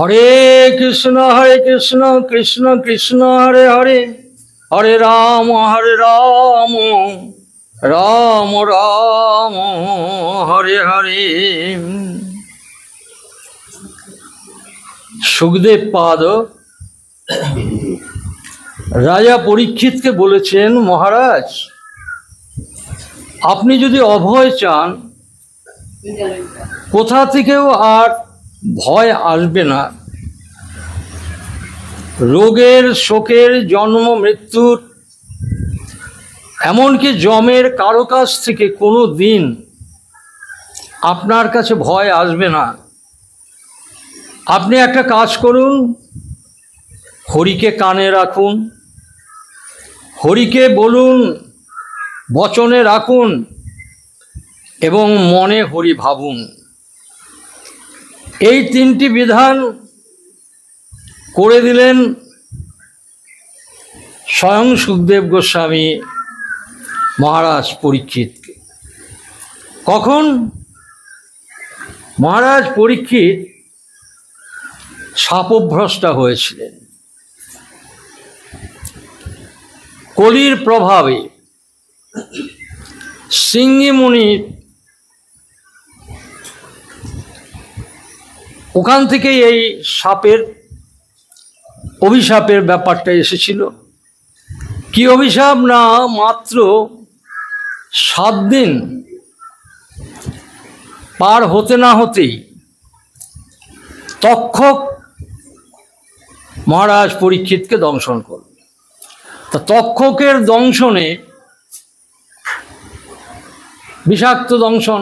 হরে কৃষ্ণ কৃষ্ণ কৃষ্ণ হরে হরে, হরে রাম রাম রাম হরে হরে। সুখদেব পাদ রাজা পরীক্ষিতকে বলেছেন, মহারাজ আপনি যদি অভয় চান, কোথা থেকেও আর ভয় আসবে না। রোগের, শোকের, জন্ম মৃত্যুর, এমনকি যমের কারো কাছ থেকে কোনো দিন আপনার কাছে ভয় আসবে না। আপনি একটা কাজ করুন, হরিকে কানে রাখুন, হরিকে বলুন, বচনে রাখুন এবং মনে হরি ভাবুন। এই তিনটি বিধান করে দিলেন স্বয়ং সুখদেব গোস্বামী মহারাজ পরীক্ষিতকে। কখন? মহারাজ পরীক্ষিত শাপভ্রষ্টা হয়েছিলেন। কলির প্রভাবে সিংহী মুনির ওখান থেকেই এই সাপের অভিশাপের ব্যাপারটা এসেছিল। কি অভিশাপ? না, মাত্র 7 দিন পার হতে না হতেই তক্ষক মহারাজ পরীক্ষিতকে দংশন করল। তা তক্ষকের দংশনে, বিষাক্ত দংশন,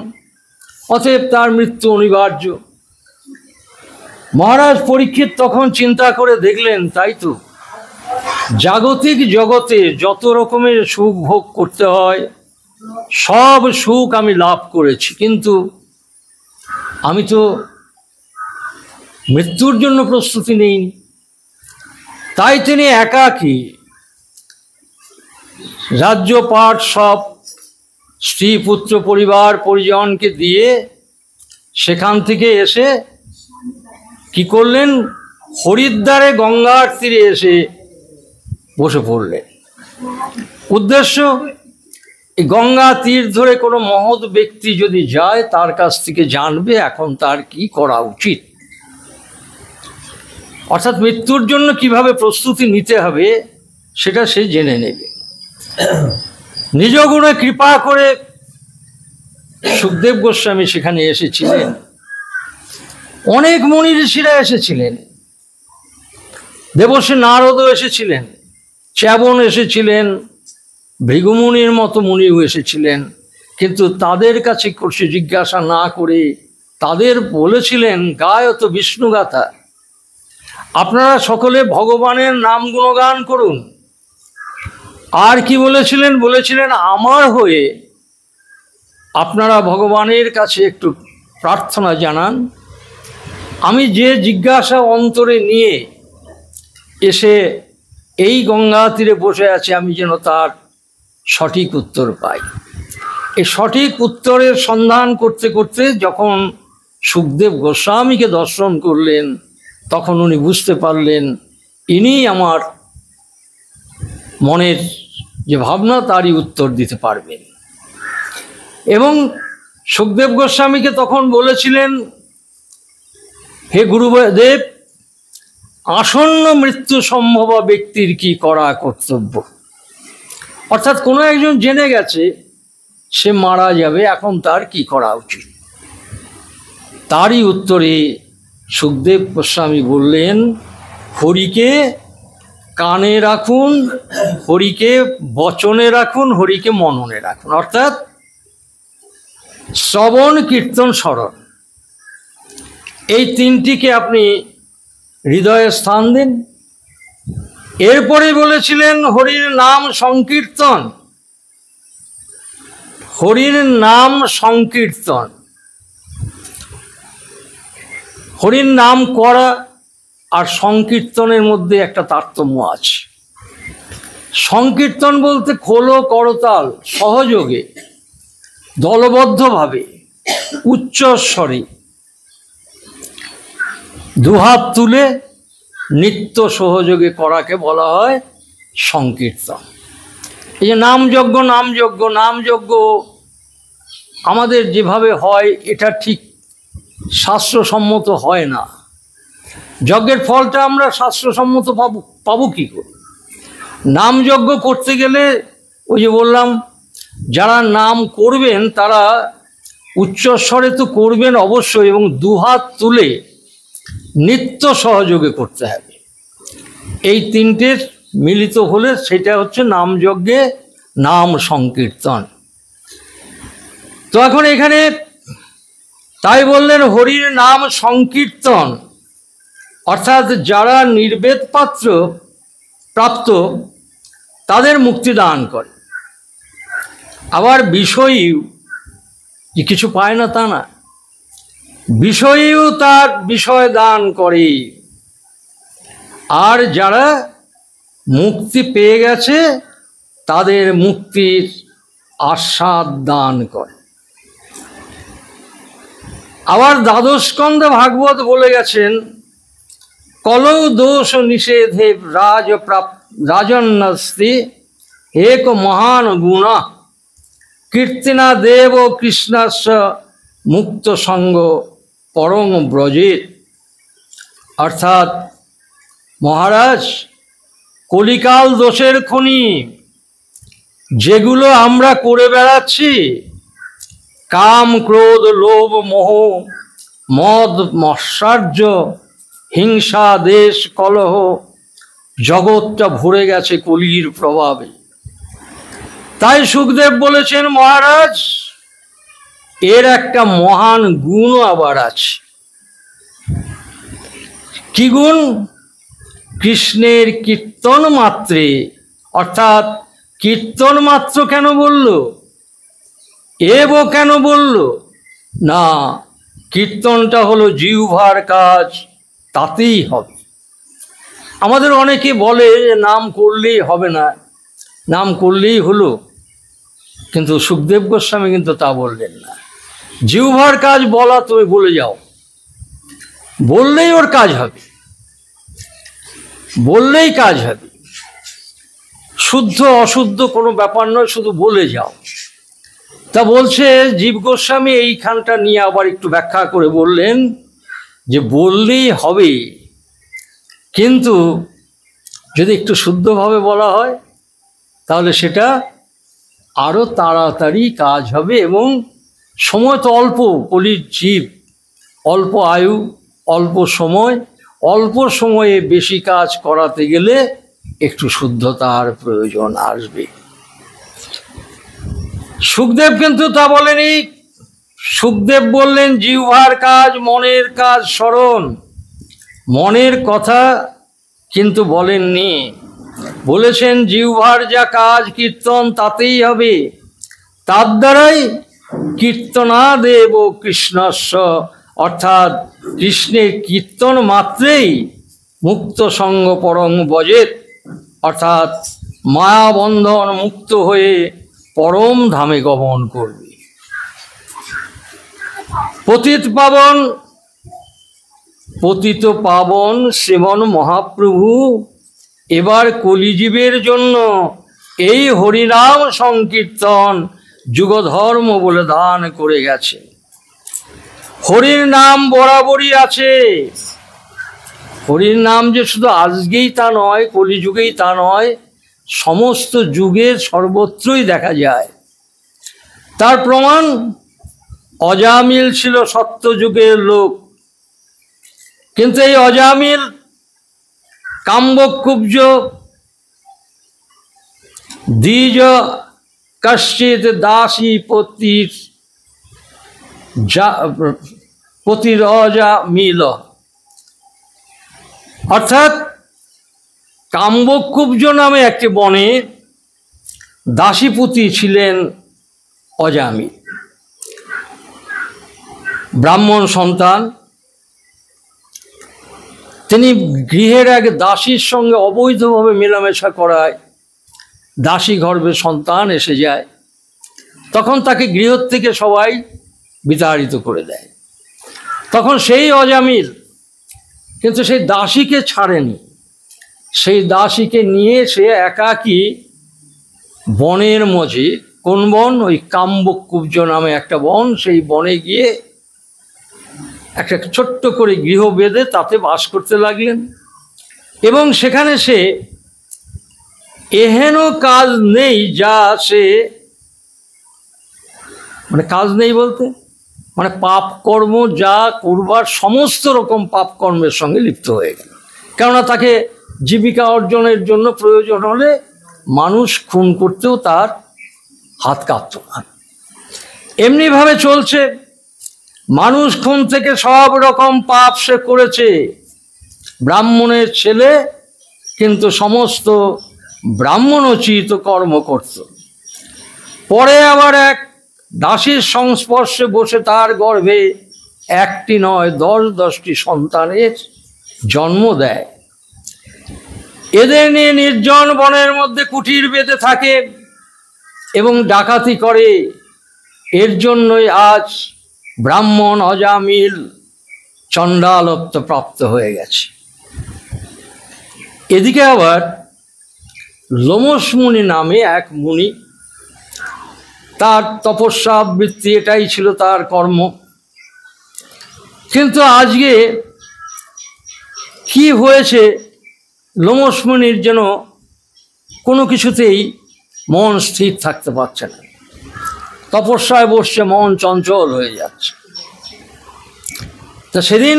অতএব তার মৃত্যু অনিবার্য। মহারাজ পরীক্ষিত তখন চিন্তা করে দেখলেন, তাই তো, জাগতিক জগতে যত রকমের সুখ ভোগ করতে হয় সব সুখ আমি লাভ করেছি, কিন্তু আমি তো মৃত্যুর জন্য প্রস্তুতি নেইনি। তাই তিনি একাকী রাজ্যপাট সব স্ত্রী পুত্র পরিবার পরিজনকে দিয়ে সেখান থেকে এসে কি করলেন? হরিদ্বারে গঙ্গার তীরে এসে বসে পড়লেন। উদ্দেশ্য, এই গঙ্গা তীর ধরে কোনো মহৎ ব্যক্তি যদি যায়, তার কাছ থেকে জানবে এখন তার কি করা উচিত, অর্থাৎ মৃত্যুর জন্য কিভাবে প্রস্তুতি নিতে হবে সেটা সে জেনে নেবে। নিজ গুণে কৃপা করে সুখদেব গোস্বামী সেখানে এসেছিলেন। অনেক মুনি ঋষিরা এসেছিলেন, দেবর্ষি নারদও এসেছিলেন, চ্যাবন এসেছিলেন, ভৃগুমুনির মতো মুনিও এসেছিলেন। কিন্তু তাদের কাছে করছে জিজ্ঞাসা না করে তাদের বলেছিলেন, গায়ত বিষ্ণুগাথা, আপনারা সকলে ভগবানের নাম গুণগান করুন। আর কি বলেছিলেন? বলেছিলেন, আমার হয়ে আপনারা ভগবানের কাছে একটু প্রার্থনা জানান। আমি যে জিজ্ঞাসা অন্তরে নিয়ে এসে এই গঙ্গা তীরে বসে আছে, আমি যেন তার সঠিক উত্তর পাই। এই সঠিক উত্তরের সন্ধান করতে করতে যখন সুখদেব গোস্বামীকে দর্শন করলেন, তখন উনি বুঝতে পারলেন ইনি আমার মনের যে ভাবনা তারই উত্তর দিতে পারবেন। এবং সুখদেব গোস্বামীকে তখন বলেছিলেন, হে গুরুদেব, আসন্ন মৃত্যু সম্ভব ব্যক্তির কি করা কর্তব্য? অর্থাৎ কোনো একজন জেনে গেছে সে মারা যাবে, এখন তার কি করা উচিত? তারই উত্তরে সুখদেব গোস্বামী বললেন, হরিকে কানে রাখুন, হরিকে বচনে রাখুন, হরিকে মননে রাখুন। অর্থাৎ শ্রবণ, কীর্তন, স্মরণ, এই তিনটিকে আপনি হৃদয়ে স্থান দিন। এরপরে বলেছিলেন হরির নাম সংকীর্তন। হরির নাম সংকীর্তন, হরির নাম করা আর সংকীর্তনের মধ্যে একটা তারতম্য আছে। সংকীর্তন বলতে খোল করতাল সহযোগে দলবদ্ধভাবে উচ্চ স্বরে দুহাত তুলে নিত্য সহযোগে করাকে বলা হয় সংকীর্তন। এই যে নামযজ্ঞ নামযজ্ঞ নামযজ্ঞ আমাদের যেভাবে হয় এটা ঠিক শাস্ত্রসম্মত হয় না। যজ্ঞের ফলটা আমরা শাস্ত্রসম্মত পাবো কী করে? নামযজ্ঞ করতে গেলে ওই যে বললাম, যারা নাম করবেন তারা উচ্চস্বরে তো করবেন অবশ্যই, এবং দুহাত তুলে নিত্য সহযোগে করতে হবে। এই তিনটের মিলিত হলে সেটা হচ্ছে নামযজ্ঞে নাম সংকীর্তন। তো এখন এখানে তাই বললেন হরির নাম সংকীর্তন, অর্থাৎ যারা নির্বেদ পাত্র প্রাপ্ত তাদের মুক্তি দান করে। আবার বিষয়ী যে কিছু পায় না তা না, বিষয়ীও তার বিষয় দান করে। আর যারা মুক্তি পেয়ে গেছে তাদের মুক্তির আস্বাদ দান করে। আবার দ্বাদশ স্কন্ধে ভাগবত বলে গেছেন, কলৌ দোষ নিষেধে রাজন্নস্তি এক মহান গুণ কীর্তিনা দেব কৃষ্ণস্য মুক্ত সঙ্গ পরম ব্রজের। অর্থাৎ মহারাজ, কলিকাল দোষের খনি যেগুলো আমরা করে বেড়াচ্ছি, কাম ক্রোধ লোভ মোহ মদ মৎসার্য হিংসা দেশ কলহ, জগৎটা ভরে গেছে কলির প্রভাবে। তাই সুখদেব বলেছেন, মহারাজ এর একটা মহান গুণও আবার আছে। কি গুণ? কৃষ্ণের কীর্তন মাত্রে, অর্থাৎ কীর্তন মাত্র কেন বলল, এব কেন বলল না, কীর্তনটা হলো জিহ্বার কাজ, তাতেই হবে। আমাদের অনেকে বলে যে নাম করলেই হবে না, নাম করলেই হলো, কিন্তু সুখদেব গোস্বামী কিন্তু তা বললেন না। জিহ্বার কাজ বলা তুমি বলে যাও, বললেই ওর কাজ হবে, বললেই কাজ হবে। শুদ্ধ অশুদ্ধ কোনো ব্যাপার নয়, শুধু বলে যাও। তা বলছে জীব গোস্বামী এইখানটা নিয়ে আবার একটু ব্যাখ্যা করে বললেন যে বললেই হবে, কিন্তু যদি একটু শুদ্ধভাবে বলা হয় তাহলে সেটা আরও তাড়াতাড়ি কাজ হবে, এবং সময় তো অল্প, কলির জীব, অল্প আয়ু, অল্প সময়, অল্প সময়ে বেশি কাজ করাতে গেলে একটু শুদ্ধতার প্রয়োজন আসবে। সুখদেব কিন্তু তা বলেনি। সুখদেব বললেন জিহ্বার কাজ, মনের কাজ স্মরণ, মনের কথা কিন্তু বলেননি। বলেছেন জিহ্বার যা কাজ কীর্তন তাতেই হবে, তার দ্বারাই কীর্তনাদেব কৃষ্ণস্য, অর্থাৎ কৃষ্ণের কীর্তন মাত্রেই মুক্ত সঙ্গ পরম ব্রজের, অর্থাৎ মায়াবন্ধন মুক্ত হয়ে পরম ধামে গমন করবে। পতিত পাবন শ্রীমন মহাপ্রভু এবার কলিজীবের জন্য এই হরিনাম সংকীর্তন যুগধর্ম বলে দান করে গেছে। হরির নাম বরাবরই আছে। হরির নাম যে শুধু আজকেই তা নয়, কলিযুগেই তা নয়, সমস্ত যুগে সর্বত্রই দেখা যায়। তার প্রমাণ অজামিল ছিল সত্যযুগের লোক, কিন্তু এই অজামিল কাম্যকুব্জ দ্বিজ কশ্চিৎ দাসী পতির অজামিল, অর্থাৎ কাম্যকুব্জ নামে একটি বনে দাসীপতি ছিলেন অজামিল, ব্রাহ্মণ সন্তান। তিনি গৃহের এক দাসীর সঙ্গে অবৈধভাবে মেলামেশা করায় দাসী গর্ভে সন্তান এসে যায়। তখন তাকে গৃহ থেকে সবাই বিতাড়িত করে দেয়। তখন সেই অজামিল কিন্তু সেই দাসীকে ছাড়েনি। সেই দাসীকে নিয়ে সে একাকী বনের মধ্যে, কোন বন? ওই কাম্বকুব্জ নামে একটা বন, সেই বনে গিয়ে একটা ছোট্ট করে গৃহ বেঁধে তাতে বাস করতে লাগলেন। এবং সেখানে সে এহেন কাজ নেই যা সে, মানে কাজ নেই বলতে মানে পাপ কর্ম যা করবার সমস্ত রকম পাপ কর্মের সঙ্গে লিপ্ত হয়ে গেল। কেননা তাকে জীবিকা অর্জনের জন্য প্রয়োজন হলে মানুষ খুন করতেও তার হাত কাঁপত না। এমনিভাবে চলছে, মানুষ খুন থেকে সব রকম পাপ সে করেছে। ব্রাহ্মণের ছেলে, কিন্তু সমস্ত ব্রাহ্মণোচিত কর্ম করত। পরে আবার এক দাসীর সংস্পর্শে বসে তার গর্ভে একটি নয় 10-10টি সন্তানের জন্ম দেয়। এদের নিয়ে নির্জন বনের মধ্যে কুটির বেঁধে থাকে এবং ডাকাতি করে। এর জন্যই আজ ব্রাহ্মণ অজামিল চণ্ডালত্ব প্রাপ্ত হয়ে গেছে। এদিকে আবার লোমশ মুনি নামে এক মুনি, তার তপস্যা বৃত্তি, এটাই ছিল তার কর্ম। কিন্তু আজকে কি হয়েছে, লোমশ মুনির যেন কোনো কিছুতেই মন স্থির থাকতে পারছে না। তপস্যায় বসছে, মন চঞ্চল হয়ে যাচ্ছে। তা সেদিন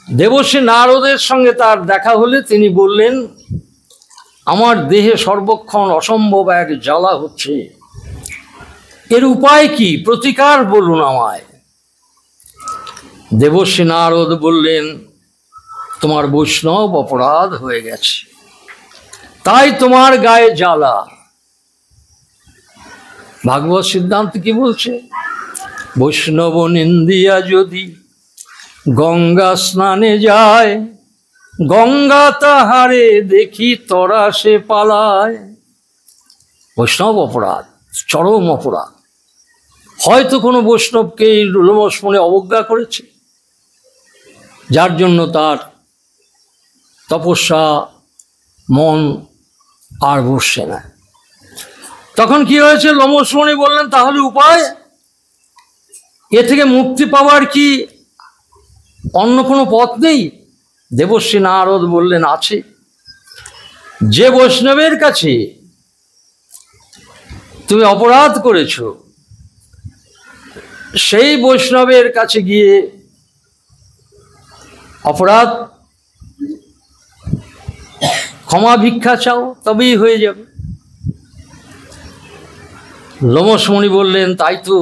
দেবর্ষি নারদের সঙ্গে তার দেখা হলে তিনি বললেন, আমার দেহে সর্বক্ষণ অসম্ভব এক জ্বালা হচ্ছে, এর উপায় কি? প্রতিকার বলুন আমায়। দেবর্ষি নারদ বললেন, তোমার বৈষ্ণব অপরাধ হয়ে গেছে, তাই তোমার গায়ে জ্বালা। ভাগবত সিদ্ধান্ত কি বলছে? বৈষ্ণব নিন্দিয়া যদি গঙ্গা স্নানে যায়, গঙ্গা তাহারে দেখি তরা সে পালায়। বৈষ্ণব অপরাধ, চরম অপরাধ। হয়তো কোনো বৈষ্ণবকে লোমশ মুনি অবজ্ঞা করেছে, যার জন্য তার তপস্যা মন আর বসছে না। তখন কি হয়েছে? লোমশ মুনি বললেন, তাহলে উপায়? এ থেকে মুক্তি পাওয়ার কি অন্য কোনো পথ নেই? দেবর্ষি নারদ বললেন, আছে। যে বৈষ্ণবের কাছে তুমি অপরাধ করেছ, সেই বৈষ্ণবের কাছে গিয়ে অপরাধ ক্ষমা ভিক্ষা চাও, তবেই হয়ে যাবে। লোমশ মুনি বললেন, তাই তো,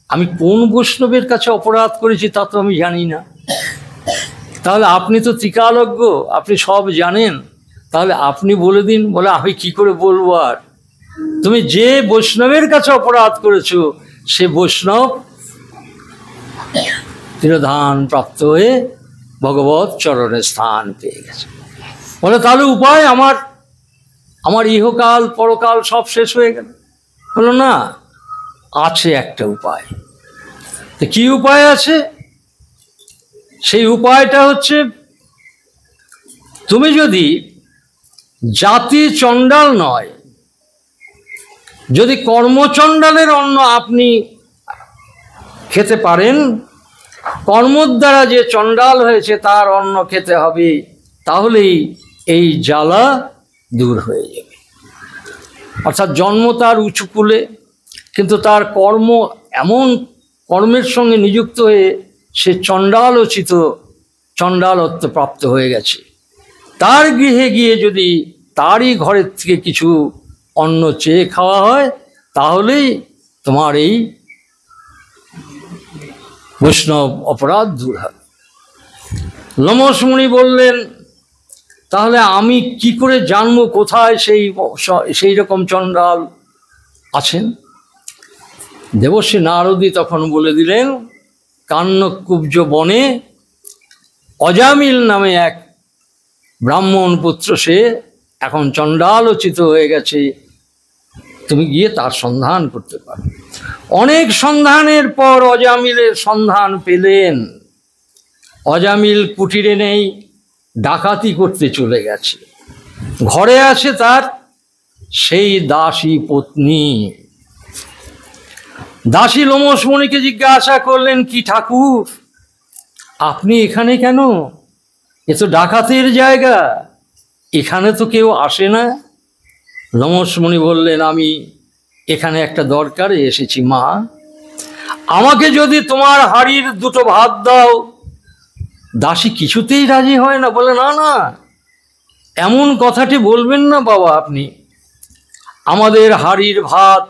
আমি কোন বৈষ্ণবের কাছে অপরাধ করেছি তা তো আমি জানি না। তাহলে আপনি তো ত্রিকালজ্ঞ, আপনি সব জানেন, তাহলে আপনি বলে দিন। বলে, আমি কি করে বলবো? আর তুমি যে বৈষ্ণবের কাছে অপরাধ করেছো, সে বৈষ্ণব তিরোধান প্রাপ্ত হয়ে ভগবত চরণে স্থান পেয়ে গেছে। বলে, তাহলে উপায়? আমার ইহকাল পরকাল সব শেষ হয়ে গেল। বললো, না, আছে একটা উপায়। তো কি উপায় আছে? সেই উপায়টা হচ্ছে, তুমি যদি জাতি চণ্ডাল নয়, যদি কর্মচণ্ডালের অন্ন আপনি খেতে পারেন, কর্মর দ্বারা যে চণ্ডাল হয়েছে তার অন্ন খেতে হবে, তাহলেই এই জ্বালা দূর হয়ে যাবে। অর্থাৎ জন্ম তার উঁচু কুলে, কিন্তু তার কর্ম এমন কর্মের সঙ্গে নিযুক্ত হয়ে সে চণ্ডালোচিত, চণ্ডালত্ব প্রাপ্ত হয়ে গেছে। তার গৃহে গিয়ে যদি তারই ঘরের থেকে কিছু অন্ন চেয়ে খাওয়া হয়, তাহলেই তোমার এই বৈষ্ণব অপরাধ দূর হবে। লোমশ মুনি বললেন, তাহলে আমি কি করে জানবো কোথায় সেই রকম চণ্ডাল আছেন? দেবর্ষি নারদী তখন বলে দিলেন, কান্নকুব্জ বনে অজামিল নামে এক ব্রাহ্মণ পুত্র, সে এখন চণ্ডালোচিত হয়ে গেছে, তুমি গিয়ে তার সন্ধান করতে পারো। অনেক সন্ধানের পর অজামিলের সন্ধান পেলেন। অজামিল কুটিরে নেই, ডাকাতি করতে চলে গেছে। ঘরে আছে তার সেই দাসী পত্নী। দাসী লোমসমণিকে জিজ্ঞাসা করলেন, কি ঠাকুর, আপনি এখানে কেন? এ তো ডাকাতের জায়গা, এখানে তো কেউ আসে না। লোমসমণি বললেন, আমি এখানে একটা দরকারে এসেছি মা, আমাকে যদি তোমার হাড়ির দুটো ভাত দাও। দাসী কিছুতেই রাজি হয় না, বলে, না না, এমন কথাটি বলবেন না বাবা, আপনি আমাদের হাড়ির ভাত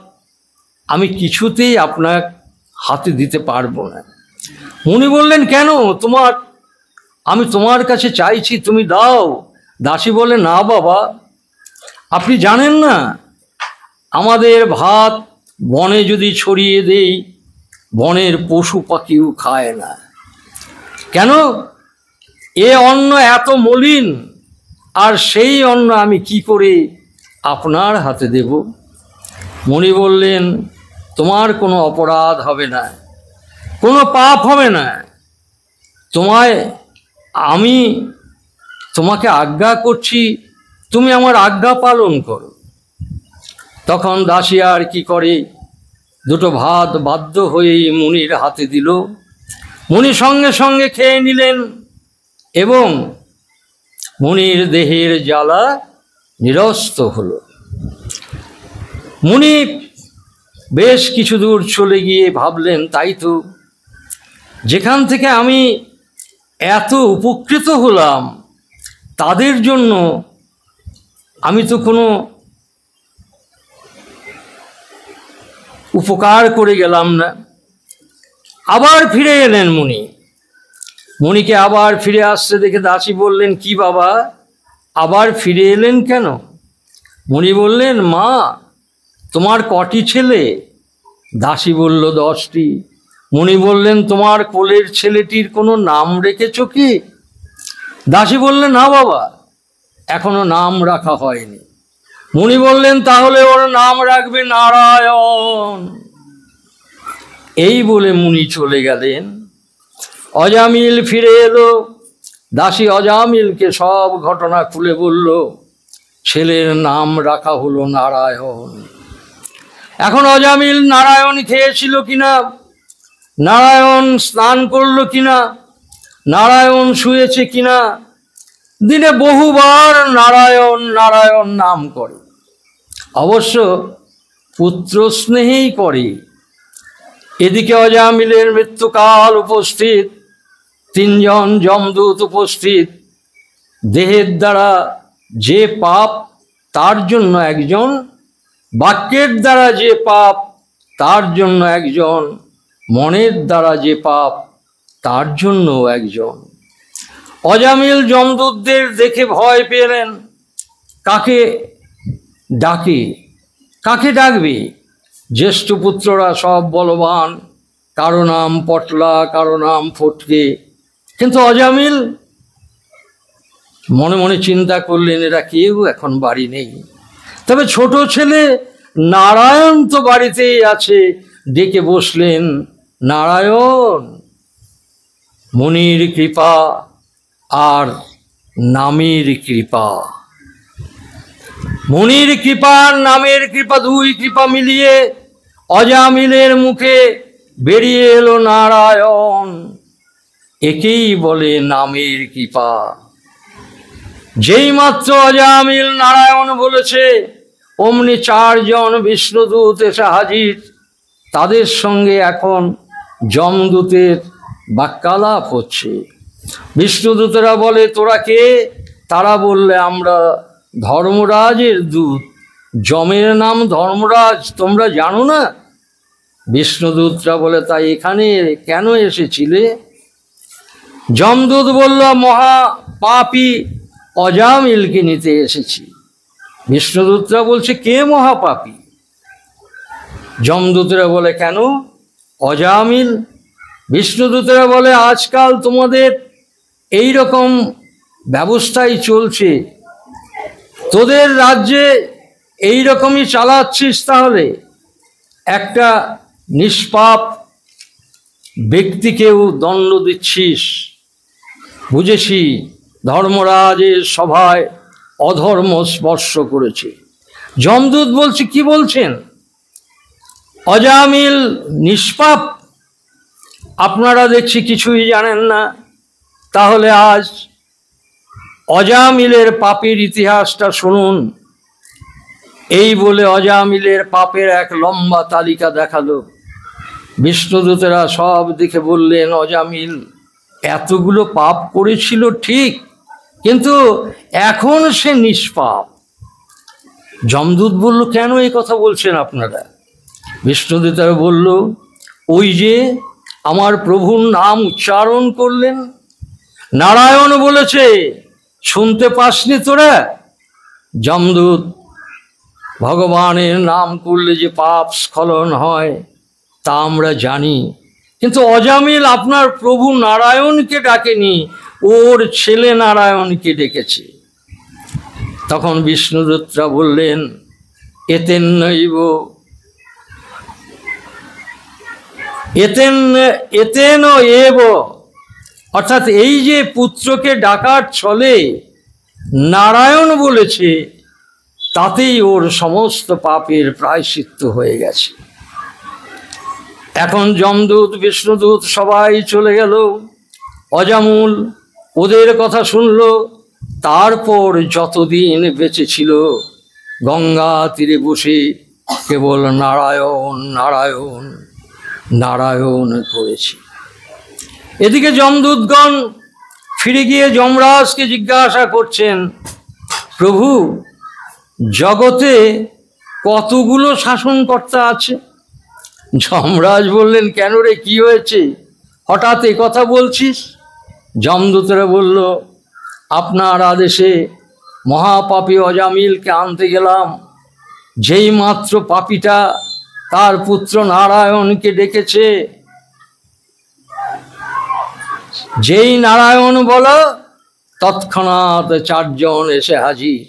আমি কিছুতেই আপনার হাতে দিতে পারবো না। মুনি বললেন, কেন, আমি তোমার কাছে চাইছি, তুমি দাও। দাসী বলে, না বাবা, আপনি জানেন না আমাদের ভাত বনে যদি ছড়িয়ে দেই, বনের পশু পাখিও খায় না। কেন? এ অন্ন এত মলিন, আর সেই অন্ন আমি কি করে আপনার হাতে দেব? মুনি বললেন, তোমার কোনো অপরাধ হবে না, কোনো পাপ হবে না, আমি তোমাকে আজ্ঞা করছি, তুমি আমার আজ্ঞা পালন করো। তখন দাসী আর কি করে, দুটো ভাত বাধ্য হয়েই মুনির হাতে দিল। মুনি সঙ্গে সঙ্গে খেয়ে নিলেন এবং মুনির দেহের জ্বালা নিরস্ত হলো। মুনি বেশ কিছু দূর চলে গিয়ে ভাবলেন, তাই তো, যেখান থেকে আমি এত উপকৃত হলাম, তাদের জন্য আমি তো কোনো উপকার করে গেলাম না। আবার ফিরে এলেন মুনি। মুনিকে আবার ফিরে আসতে দেখে দাসী বললেন, কি বাবা, আবার ফিরে এলেন কেন? মুনি বললেন, মা, তোমার কটি ছেলে? দাসী বলল, 10টি। মুনি বললেন, তোমার কোলের ছেলেটির কোনো নাম রেখেছ কি? দাসী বললেন, না বাবা, এখনো নাম রাখা হয়নি। মুনি বললেন, তাহলে ওর নাম রাখবে নারায়ণ। এই বলে মুনি চলে গেলেন। অজামিল ফিরে এলো। দাসী অজামিলকে সব ঘটনা খুলে বলল। ছেলের নাম রাখা হলো নারায়ণ। এখন অজামিল নারায়ণ খেয়েছিল কিনা, নারায়ণ স্নান করলো কিনা, নারায়ণ শুয়েছে কিনা, দিনে বহুবার নারায়ণ নারায়ণ নাম করে। অবশ্য পুত্র স্নেহেই করে। এদিকে অজামিলের মৃত্যুকাল উপস্থিত, 3 জন যমদূত উপস্থিত। দেহের দ্বারা যে পাপ, তার জন্য একজন, বাক্যের দ্বারা যে পাপ, তার জন্য একজন, মনের দ্বারা যে পাপ, তার জন্য একজন। অজামিল যমদূতদের দেখে ভয় পেলেন। কাকে ডাকবে? জ্যেষ্ঠ পুত্ররা সব বলবান, কারো নাম পটলা, কারো নাম ফটকে। কিন্তু অজামিল মনে মনে চিন্তা করলেন, এরা কেউ এখন বাড়ি নেই। তবে ছোট ছেলে নারায়ণ তো বাড়িতেই আছে। ডেকে বসলেন, নারায়ণ, মুনির কৃপা আর নামের কৃপা। মুনির কৃপা আর নামের কৃপা, 2 কৃপা মিলিয়ে অজামিলের মুখে বেরিয়ে এলো নারায়ণ। একেই বলে নামের কৃপা। যেই মাত্র অজামিল নারায়ণ বলেছে, অমনি 4 জন বিষ্ণুদূত এসে হাজির। তাদের সঙ্গে এখন যমদূতের বাক্যালাপ হচ্ছে। বিষ্ণুদূতেরা বলে, তোরা কে? তারা বললে, আমরা ধর্মরাজের দূত। যমের নাম ধর্মরাজ, তোমরা জানো না? বিষ্ণুদূতরা বলে, তাই এখানে কেন এসেছিলে? যমদূত বলল, মহা পাপী অজামিলকে নিতে এসেছি। বিষ্ণুদূতরা বলছে, কে মহাপাপী? যমদূতরা বলে, কেন? অজামিল। বিষ্ণুদূতরা বলে, আজকাল তোমাদের এই রকম ব্যবস্থাই চলছে, তোদের রাজ্যে এই রকমই চালাচ্ছিস, তাহলে একটা নিষ্পাপ ব্যক্তিকেও দণ্ড দিচ্ছিস। বুঝেছি ধর্মরাজের সভায় অধর্ম স্পর্শ করেছে। যমদূত বলছে, কি বলছেন? অজামিল নিষ্পাপ? আপনারা দেখছি কিছুই জানেন না। তাহলে আজ অজামিলের পাপের ইতিহাসটা শুনুন। এই বলে অজামিলের পাপের এক লম্বা তালিকা দেখালো। বিষ্ণুদূতেরা সব দেখে বললেন, অজামিল এতগুলো পাপ করেছিল ঠিক, কিন্তু এখন সে নিষ্পাপ। যমদূত বলল, কেন এই কথা বলছেন আপনারা? বিষ্ণুদূতেরা বলল, ওই যে আমার প্রভুর নাম উচ্চারণ করলেন, নারায়ণ বলেছে, শুনতে পাসনি তোরা? যমদূত, ভগবানের নাম করলে যে পাপ স্খলন হয় তা আমরা জানি, কিন্তু অজামিল আপনার প্রভু নারায়ণকে ডাকেনি, ওর ছেলে নারায়ণকে ডেকেছে। তখন বিষ্ণুদূতরা বললেন, এতেন্নৈব এতেন এব, অর্থাৎ এই যে পুত্রকে ডাকার ছলে নারায়ণ বলেছে, তাতেই ওর সমস্ত পাপের প্রায়শ্চিত্ত হয়ে গেছে। এখন যমদূত বিষ্ণুদূত সবাই চলে গেল। অজামুল ওদের কথা শুনল। তারপর যতদিন বেঁচে ছিল গঙ্গা তীরে বসে কেবল নারায়ণ নারায়ণ নারায়ণ করেছে। এদিকে যমদূতগণ ফিরে গিয়ে যমরাজকে জিজ্ঞাসা করছেন, প্রভু জগতে কতগুলো শাসনকর্তা আছে? যমরাজ বললেন, কেন রে, কি হয়েছে, হঠাৎ এ কথা বলছিস? যমদূতরা বলল, আপনার আদেশে মহাপাপী অজামিলকে আনতে গেলাম। যেই মাত্র পাপীটা তার পুত্র নারায়ণকে ডেকেছে, যেই নারায়ণ বলো, তৎক্ষণাৎ চারজন এসে হাজির।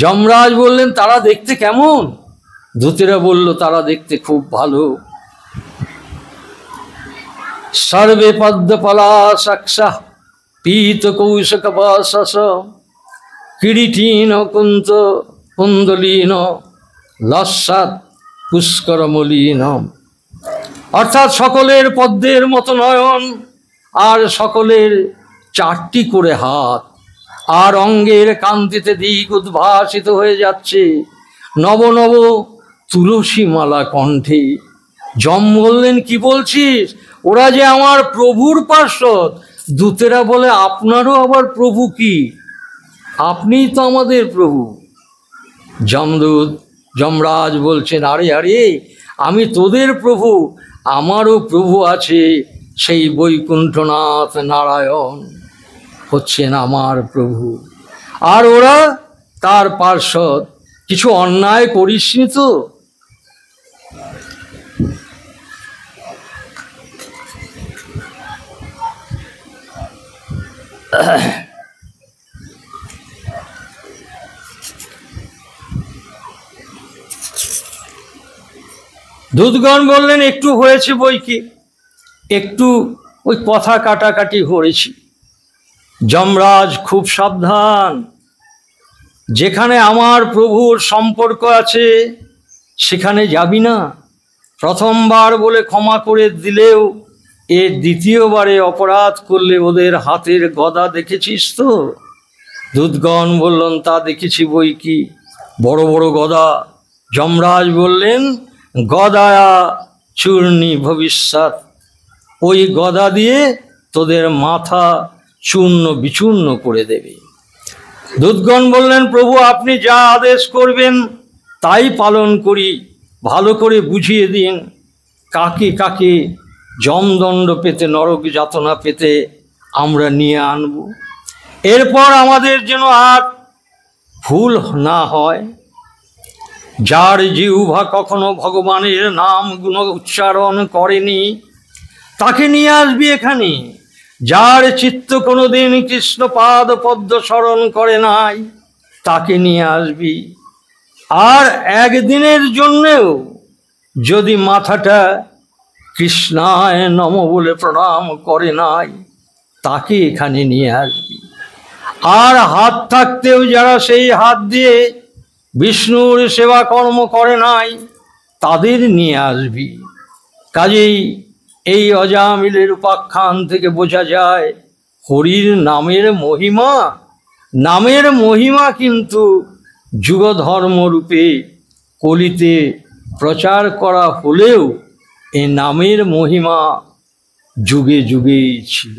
যমরাজ বললেন, তারা দেখতে কেমন? দূতেরা বলল, তারা দেখতে খুব ভালো। সর্বে পদ্মপলাশাক্ষা পীত কৌশকবাসস কিরীটীন কুন্ত কুন্দলীন লস্যাৎ পুষ্করমলীন। অর্থাৎ সকলের পদ্মের মতো নয়ন, আর সকলের 4টি করে হাত, আর অঙ্গের কান্তিতে দিক উদ্ভাসিত হয়ে যাচ্ছে নব নব তুলসী মালা কণ্ঠে। যম বললেন, কি বলছিস? ওরা যে আমার প্রভুর পার্ষদ। দূতেরা বলে, আপনারও আবার প্রভু কি? আপনিই তো আমাদের প্রভু। যমরাজ বলছেন, আরে আরে, আমি তোদের প্রভু, আমারও প্রভু আছে, সেই বৈকুণ্ঠনাথ নারায়ণ হচ্ছেন আমার প্রভু, আর ওরা তার পার্ষদ। কিছু অন্যায় করিসনি তো? দূতগণ বললেন, একটু হয়েছে বই কি, একটু ওই কথা কাটাকাটি করেছি। যমরাজ, খুব সাবধান, যেখানে আমার প্রভুর সম্পর্ক আছে সেখানে যাবি না। প্রথমবার বলে ক্ষমা করে দিলেও এর দ্বিতীয়বারে অপরাধ করলে ওদের হাতের গদা দেখেছিস তো? দূতগণ বললেন, তা দেখেছি বই কি, বড় বড় গদা। যমরাজ বললেন, গদায়া চূর্ণী ভবিষ্যৎ, ওই গদা দিয়ে তোদের মাথা চূর্ণ বিচূর্ণ করে দেবে। দূতগণ বললেন, প্রভু আপনি যা আদেশ করবেন তাই পালন করি, ভালো করে বুঝিয়ে দিন, কাকে কাকে যমদণ্ড পেতে, নরক যাতনা পেতে আমরা নিয়ে আনব। এরপর আমাদের যেন আর ভুল না হয়। যার জিহ্বা কখনো ভগবানের নাম গুণ উচ্চারণ করেনি তাকে নিয়ে আসবি এখানে। যার চিত্ত কোনোদিন কৃষ্ণপাদ পদ্ম স্মরণ করে নাই তাকে নিয়ে আসবি। আর একদিনের জন্যেও যদি মাথাটা কৃষ্ণায় নম বলে প্রণাম করে নাই তাকে এখানে নিয়ে আসবি। আর হাত থাকতেও যারা সেই হাত দিয়ে বিষ্ণুর সেবা কর্ম করে নাই তাদের নিয়ে আসবি। কাজেই এই অজামিলের উপাখ্যান থেকে বোঝা যায় হরির নামের মহিমা, নামের মহিমা কিন্তু যুগধর্ম রূপে কলিতে প্রচার করা হলেও এই নামের মহিমা যুগে যুগেই ছিল।